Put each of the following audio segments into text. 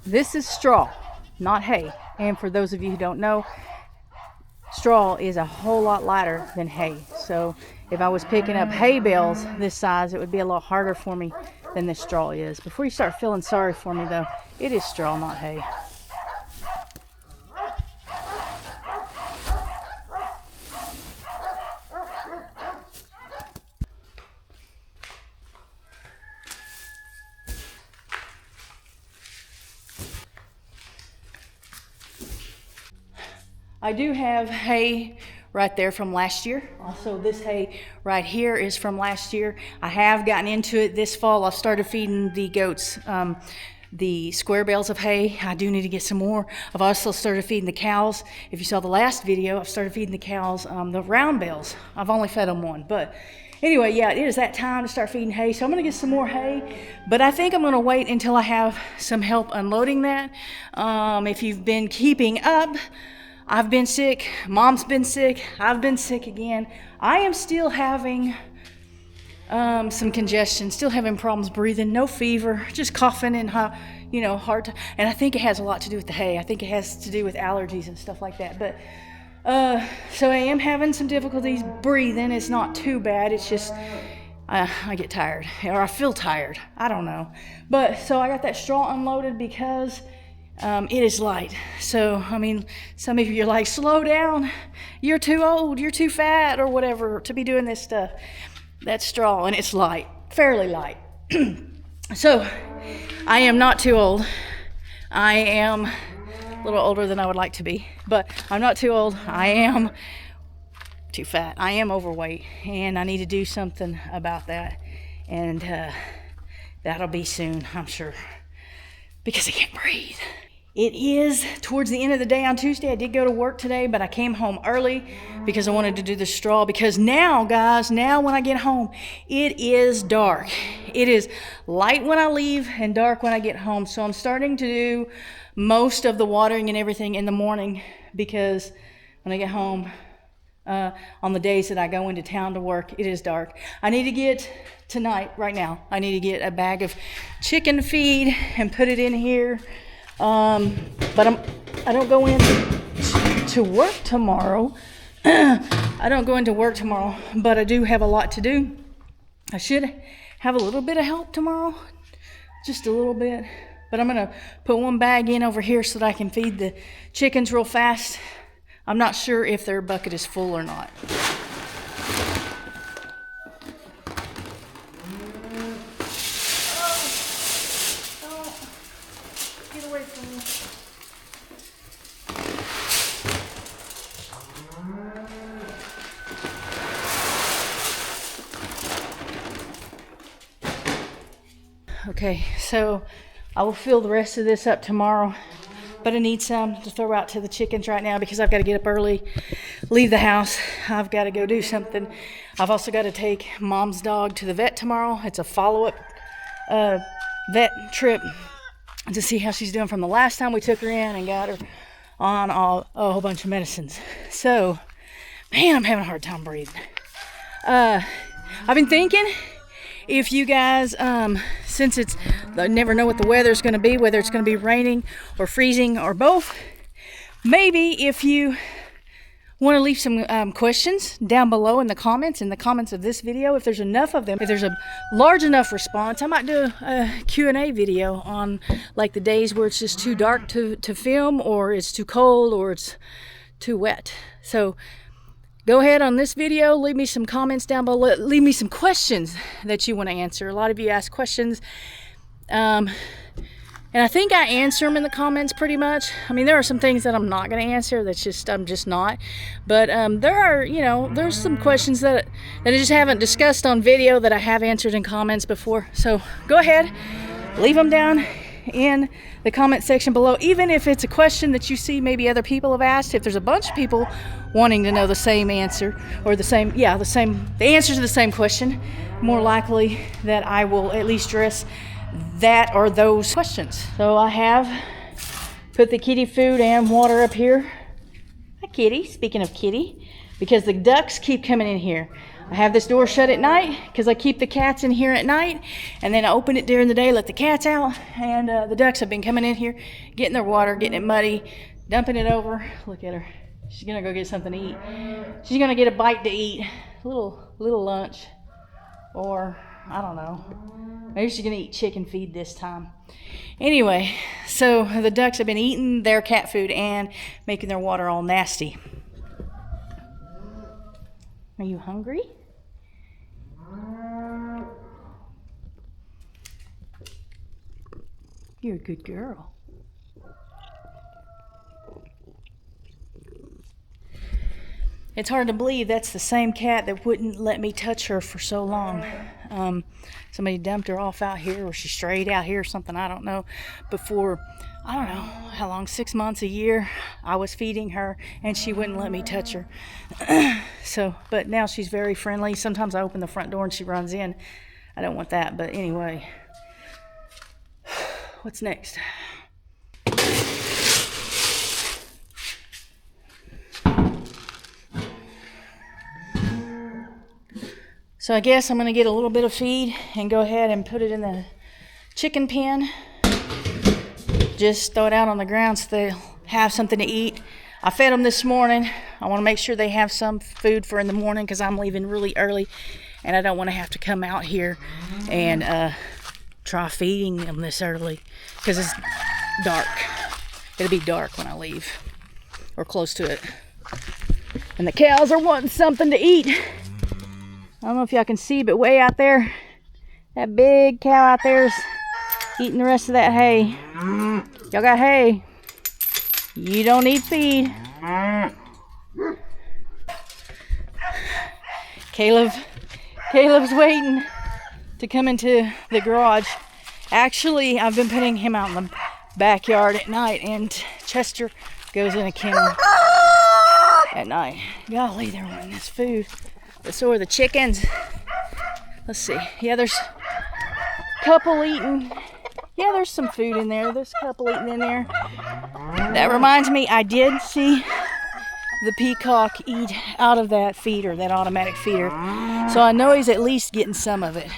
This is straw, not hay. And for those of you who don't know, straw is a whole lot lighter than hay. So if I was picking up hay bales this size, it would be a lot harder for me than this straw is. Before you start feeling sorry for me though, it is straw, not hay. I do have hay right there from last year. Also, this hay right here is from last year. I have gotten into it this fall. I started feeding the goats the square bales of hay. I do need to get some more. I've also started feeding the cows. If you saw the last video, I've started feeding the cows the round bales. I've only fed them one, but anyway, yeah, it is that time to start feeding hay. So I'm going to get some more hay, but I think I'm going to wait until I have some help unloading that. If you've been keeping up, I've been sick, Mom's been sick, I've been sick again. I am still having some congestion, still having problems breathing, no fever, just coughing and hard. And I think it has a lot to do with the hay. I think it has to do with allergies and stuff like that. But so I am having some difficulties breathing. It's not too bad. It's just I get tired, or I feel tired. I don't know. But so I got that straw unloaded because it is light. So, I mean, some of you are like, slow down, you're too old, you're too fat, or whatever to be doing this stuff. That's straw, and it's light, fairly light. So, I am not too old. I am a little older than I would like to be, but I'm not too old. I am too fat. I am overweight, and I need to do something about that. And that'll be soon, I'm sure, because I can't breathe. It is towards the end of the day on Tuesday. I did go to work today, but I came home early because I wanted to do the straw. Because now, guys, when I get home, it is dark. It is light when I leave and dark when I get home. So I'm starting to do most of the watering and everything in the morning because when I get home, on the days that I go into town to work, it is dark. I need to get right now, I need to get a bag of chicken feed and put it in here. But I don't go in to work tomorrow. I don't go into work tomorrow, but I do have a lot to do. I should have a little bit of help tomorrow, just a little bit. But I'm gonna put one bag in over here so that I can feed the chickens real fast. I'm not sure if their bucket is full or not. Okay, so I will fill the rest of this up tomorrow, but I need some to throw out to the chickens right now because I've got to get up early, leave the house. I've got to go do something. I've also got to take Mom's dog to the vet tomorrow. It's a follow-up vet trip to see how she's doing from the last time we took her in and got her on a whole bunch of medicines. So, man, I'm having a hard time breathing. I've been thinking, if you guys, since I never know what the weather's going to be, whether it's going to be raining or freezing or both, maybe if you want to leave some questions down below in the comments of this video, if there's enough of them, if there's a large enough response, I might do a Q&A video on like the days where it's just too dark to film, or it's too cold, or it's too wet. So go ahead on this video, leave me some comments down below, leave me some questions that you want to answer. A lot of you ask questions, and I think I answer them in the comments pretty much. I mean, there are some things that I'm not going to answer, I'm just not. But there's some questions that I just haven't discussed on video that I have answered in comments before. So go ahead, leave them down in the comment section below. Even if it's a question that you see maybe other people have asked, if there's a bunch of people wanting to know the same answer, or the answer to the same question, more likely that I will at least address that or those questions. So I have put the kitty food and water up here. Hi, kitty. Speaking of kitty, because the ducks keep coming in here. I have this door shut at night because I keep the cats in here at night, and then I open it during the day, let the cats out, and the ducks have been coming in here, getting their water, getting it muddy, dumping it over. Look at her. She's gonna go get something to eat. She's gonna get a bite to eat, a little lunch, or I don't know. Maybe she's gonna eat chicken feed this time. Anyway, so the ducks have been eating their cat food and making their water all nasty. Are you hungry? You're a good girl. It's hard to believe that's the same cat that wouldn't let me touch her for so long. Somebody dumped her off out here, or she strayed out here or something, I don't know. Before, I don't know how long, 6 months, a year, I was feeding her and she wouldn't let me touch her. But now she's very friendly. Sometimes I open the front door and she runs in. I don't want that, but anyway. What's next? So I guess I'm gonna get a little bit of feed and go ahead and put it in the chicken pen. Just throw it out on the ground so they'll have something to eat. I fed them this morning. I want to make sure they have some food for in the morning because I'm leaving really early and I don't want to have to come out here and try feeding them this early because it's dark. It'll be dark when I leave, or close to it. And the cows are wanting something to eat. I don't know if y'all can see, but way out there, that big cow out there is eating the rest of that hay. Y'all got hay. You don't need feed. Caleb's waiting to come into the garage. Actually, I've been putting him out in the backyard at night, and Chester goes in a kennel at night. Golly, they're wanting this food. But so are the chickens. Let's see. Yeah, there's a couple eating. Yeah, there's some food in there. There's a couple eating in there. That reminds me, I did see the peacock eat out of that feeder, that automatic feeder. So I know he's at least getting some of it.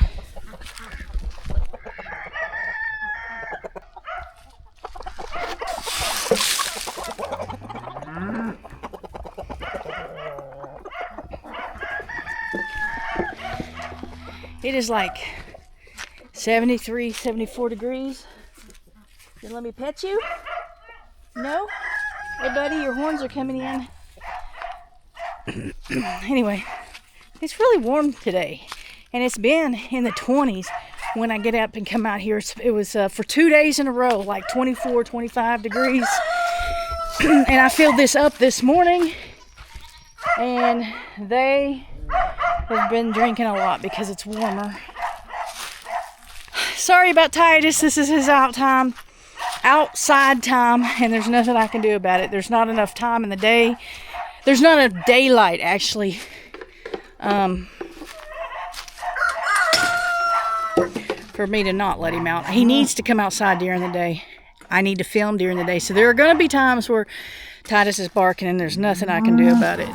It is like 73, 74 degrees. You let me pet you? No? Hey buddy, your horns are coming in. Anyway, it's really warm today. And it's been in the 20s when I get up and come out here. It was for 2 days in a row, like 24, 25 degrees. And I filled this up this morning. And they have been drinking a lot because it's warmer. Sorry about Titus. This is his outside time, and there's nothing I can do about it. There's not enough time in the day. There's not enough daylight, actually. For me to not let him out. He needs to come outside during the day. I need to film during the day. So there are going to be times where Titus is barking and there's nothing I can do about it.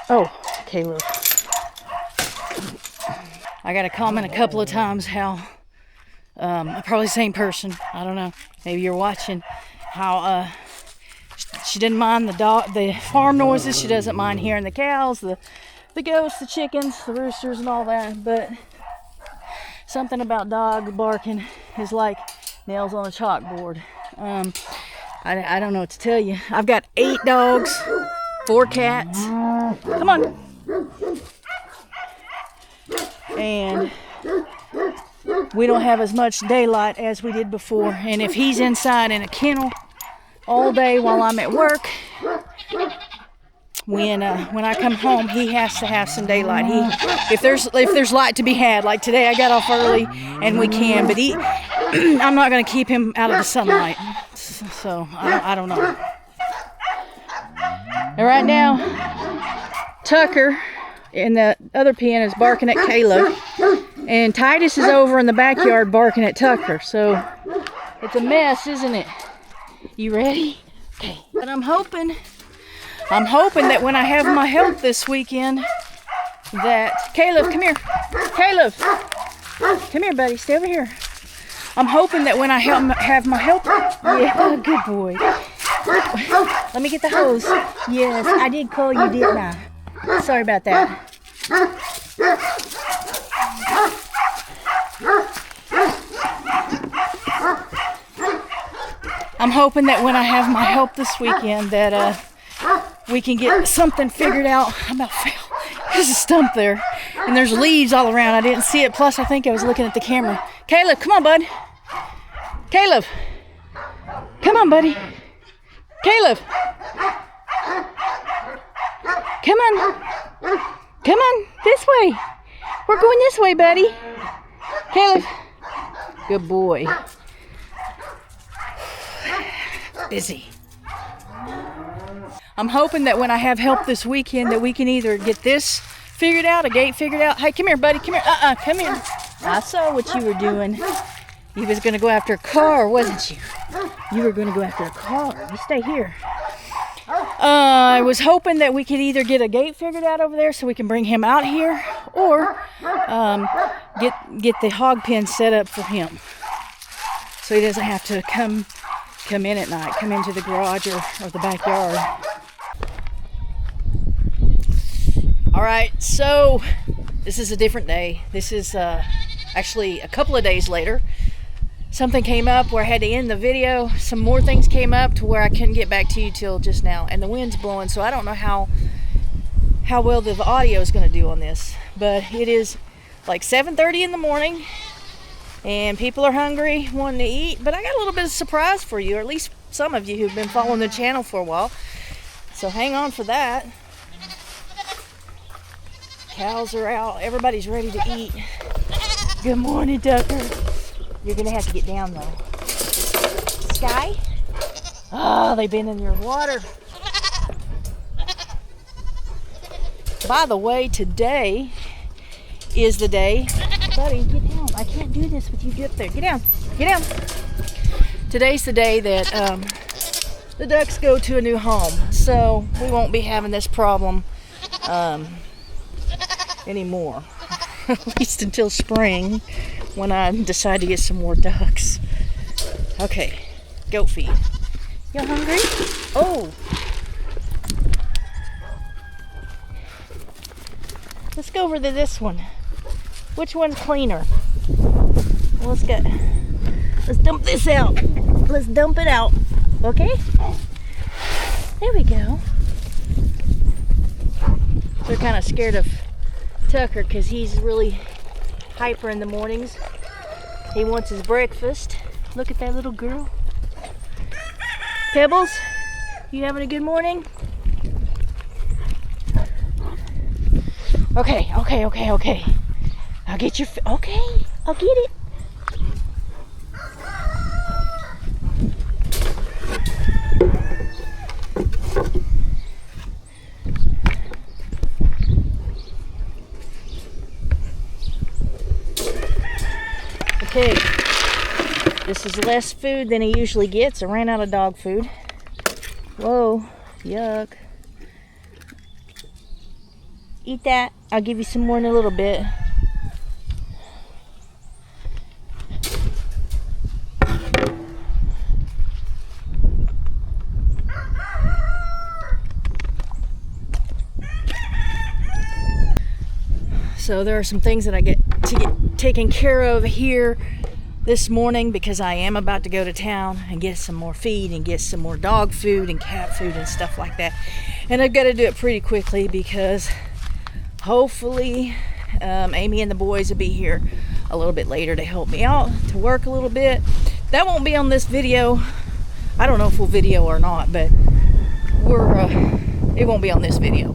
Oh, Caleb. I got a comment a couple of times how, probably the same person, I don't know, maybe you're watching, how she didn't mind the farm noises. She doesn't mind hearing the cows, the goats, the chickens, the roosters and all that, but something about dog barking is like nails on a chalkboard. I don't know what to tell you. I've got 8 dogs, 4 cats. Come on. And we don't have as much daylight as we did before. And if he's inside in a kennel all day while I'm at work, when I come home, he has to have some daylight. If there's light to be had, like today I got off early and we can, but I'm not going to keep him out of the sunlight. So I don't know. And right now, Tucker in the other pen is barking at Caleb, and Titus is over in the backyard barking at Tucker. So it's a mess, isn't it? You ready? Okay. But I'm hoping I'm hoping that when I have my help this weekend, that Caleb, come here. Caleb, come here, buddy. Stay over here. I'm hoping that when I have my help, yeah, good boy. Let me get the hose. Yes, I did call you, didn't I? Sorry about that. I'm hoping that when I have my help this weekend that we can get something figured out. I'm about to fail. There's a stump there, and there's leaves all around. I didn't see it. Plus, I think I was looking at the camera. Caleb, come on, bud. Caleb, come on, buddy. Caleb, come on. Come on, this way. We're going this way, buddy. Caleb, good boy. Busy. I'm hoping that when I have help this weekend that we can either get this figured out, a gate figured out. Hey, come here, buddy. Come here. Come here. I saw what you were doing. You was going to go after a car, wasn't you? You were going to go after a car. You stay here. I was hoping that we could either get a gate figured out over there so we can bring him out here, or get the hog pen set up for him so he doesn't have to come in at night, come into the garage or the backyard. All right, so this is a different day. This is actually a couple of days later. Something came up where I had to end the video. Some more things came up to where I couldn't get back to you till just now. And the wind's blowing, so I don't know how well the audio is going to do on this. But it is like 7:30 in the morning, and people are hungry, wanting to eat. But I got a little bit of surprise for you, or at least some of you who've been following the channel for a while. So hang on for that. Cows are out. Everybody's ready to eat. Good morning, Tucker. You're going to have to get down, though. Sky? Oh, they've been in your water. By the way, today is the day. Buddy, get down. I can't do this with you up there. Get down. Get down. Today's the day that the ducks go to a new home. So we won't be having this problem anymore. At least until spring, when I decide to get some more ducks. Okay, goat feed. You hungry? Oh! Let's go over to this one. Which one's cleaner? Well, let's dump this out. Let's dump it out. Okay? There we go. They're kind of scared of Tucker because he's really hyper in the mornings. He wants his breakfast. Look at that little girl. Pebbles, you having a good morning? Okay. I'll get your, okay, I'll get it. Okay, this is less food than he usually gets. I ran out of dog food. Whoa, yuck. Eat that. I'll give you some more in a little bit. So there are some things that I get to get taken care of here this morning because I am about to go to town and get some more feed and get some more dog food and cat food and stuff like that. And I've got to do it pretty quickly because hopefully Amy and the boys will be here a little bit later to help me out, to work a little bit. That won't be on this video. I don't know if we'll video or not, but it won't be on this video.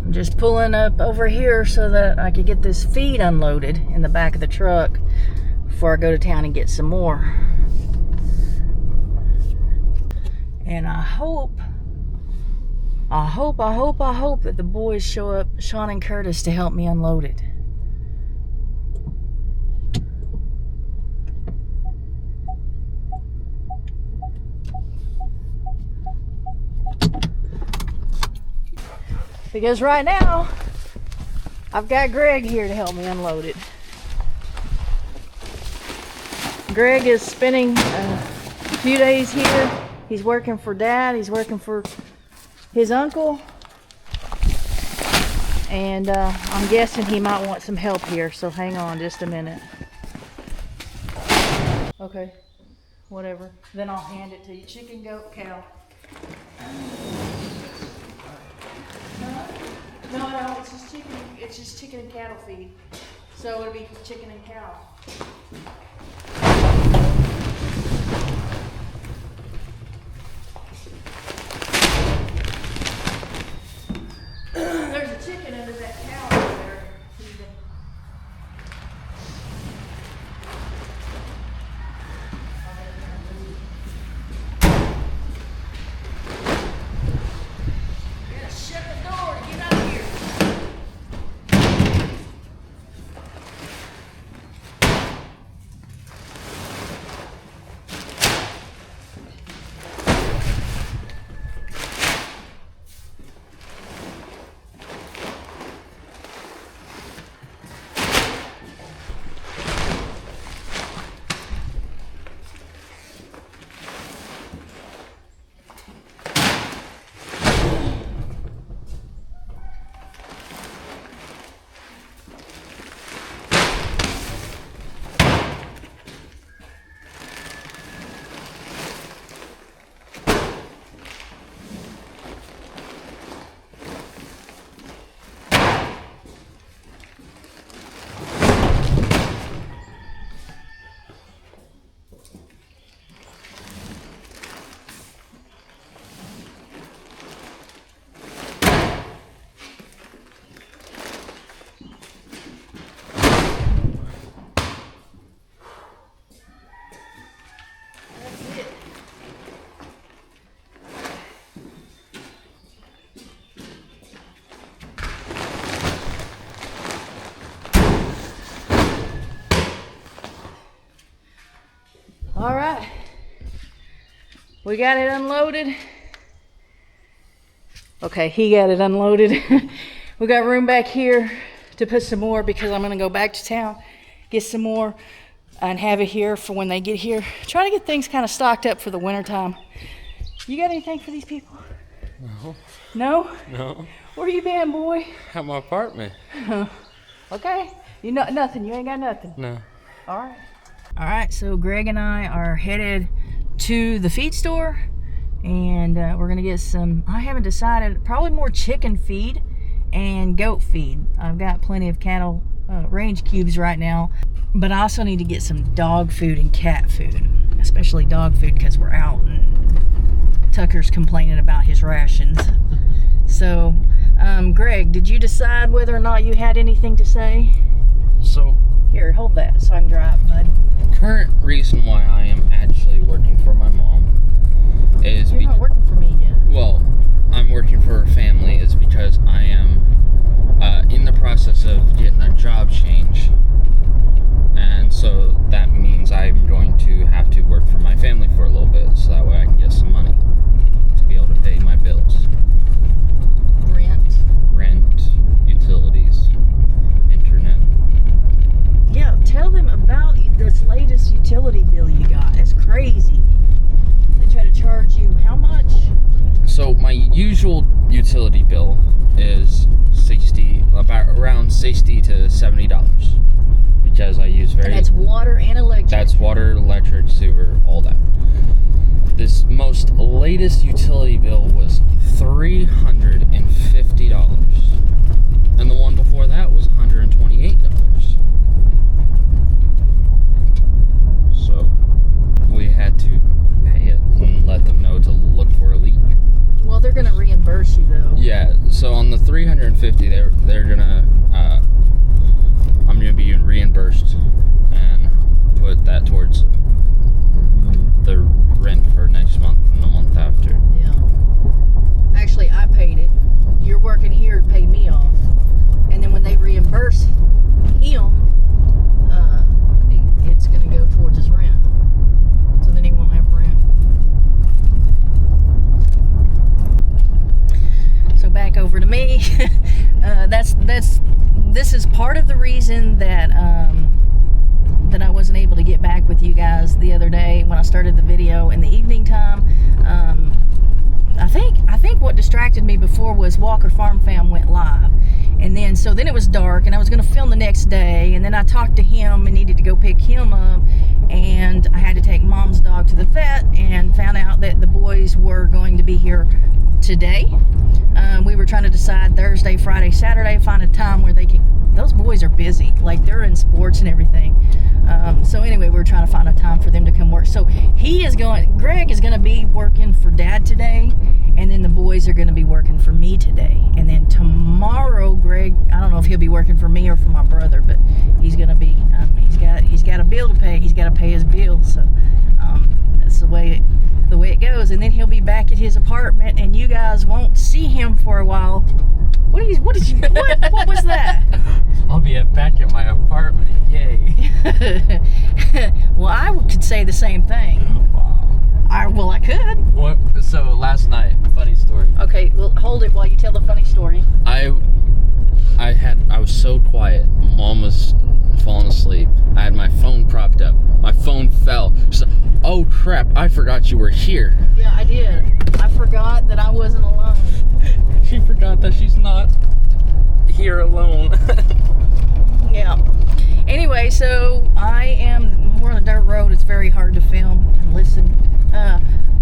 I'm just pulling up over here so that I can get this feed unloaded in the back of the truck before I go to town and get some more. And I hope that the boys show up, Sean and Curtis, to help me unload it. Because right now, I've got Greg here to help me unload it. Greg is spending a few days here. He's working for Dad, he's working for his uncle. And I'm guessing he might want some help here, so hang on just a minute. Okay, whatever. Then I'll hand it to you. Chicken, goat, cow. No, it's just chicken. It's just chicken and cattle feed. So it'll be chicken and cow. There's a chicken under that cow over there. Shut the door to get out of here. All right, we got it unloaded. Okay, he got it unloaded. We got room back here to put some more because I'm gonna go back to town, get some more and have it here for when they get here. Trying to get things kind of stocked up for the winter time. You got anything for these people? No. No? No. Where you been, boy? At my apartment. Okay, you know nothing, you ain't got nothing. No. All right. All right, so Greg and I are headed to the feed store and we're gonna get some, I haven't decided, probably more chicken feed and goat feed. I've got plenty of cattle range cubes right now, but I also need to get some dog food and cat food, especially dog food because we're out and Tucker's complaining about his rations. So, Greg, did you decide whether or not you had anything to say? So, here, hold that so I can drive, bud. Current reason why I am actually working for my mom is You're not working for me yet. Well, I'm working for her family is because I am in the process of getting a job change, and so that means I'm going to have to work for my family for a little bit, so that way I can get some money to be able to pay my bills. Rent, utilities, internet. Yeah, tell them about this latest utility bill you got. It's crazy. They try to charge you how much? So my usual utility bill is around $60 to $70 because I use And that's water and electric. That's water, electric, sewer, all that. This most latest utility bill was $350, and the one before that was $128. So we had to pay it and let them know to look for a leak. Well, they're gonna reimburse you though. Yeah. So on the $350, they're gonna I'm gonna be reimbursed and put that towards the rent for next month and the month after. Yeah. Actually, I paid it. You're working here to pay me off, and then when they reimburse him, it's gonna go towards his rent. So then he won't have rent. So back over to me. this is part of the reason that I wasn't able to get back with you guys the other day when I started the video in the evening time. I think what distracted me before was Walker Farm Fam went live, and then it was dark, and I was going to film the next day, and then I talked to him and needed to go pick him up, and I had to take Mom's dog to the vet, and found out that the boys were going to be here today. We were trying to decide Thursday, Friday, Saturday, find a time where they could. Those boys are busy, like they're in sports and everything. So anyway, we were trying to find a time for them to come work. So Greg is going to be working for Dad today, and then the boys are going to be working for me today. And then tomorrow, Greg, I don't know if he'll be working for me or for my brother, but he's going to be, he's got a bill to pay. He's got to pay his bill. So that's the way it goes. And then he'll be back at his apartment, and you guys won't see him for a while. What was that? I'll be back at my apartment. Yay. Well, I could say the same thing. Wow. I could. What? So last night, funny story. Okay, well, hold it while you tell the funny story. I was so quiet. Mom was falling asleep. I had my phone propped up. My phone fell. She's like, oh crap, I forgot you were here. Yeah, I did. I forgot that I wasn't alone. She forgot that she's not here alone. Yeah. Anyway, so we're on a dirt road. It's very hard to film and listen.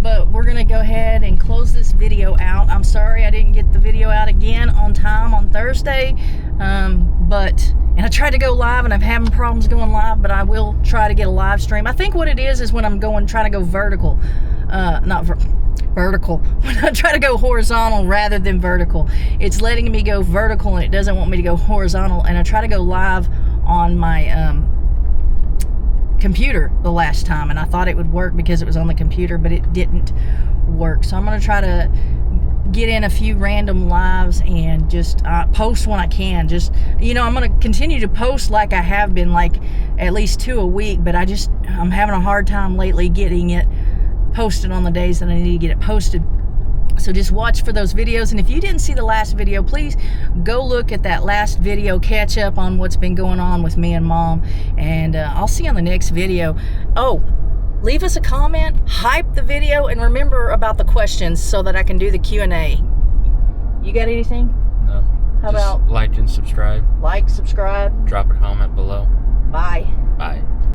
But we're going to go ahead and close this video out. I'm sorry I didn't get the video out again on time on Thursday. And I tried to go live, and I'm having problems going live, but I will try to get a live stream. I think what it is when I'm trying to go vertical. Vertical. When I try to go horizontal rather than vertical, it's letting me go vertical, and it doesn't want me to go horizontal. And I try to go live on my computer the last time, and I thought it would work because it was on the computer, but it didn't work. So I'm going to try to get in a few random lives and just post when I can. I'm going to continue to post like I have been, like at least 2 a week, but I'm having a hard time lately getting it posted on the days that I need to get it posted. So just watch for those videos. And if you didn't see the last video, please go look at that last video, catch up on what's been going on with me and Mom, and I'll see you on the next video. Oh, leave us a comment, hype the video, and remember about the questions so that I can do the Q&A. You got anything? No. How about like and subscribe? Like, subscribe. Drop a comment below. Bye. Bye.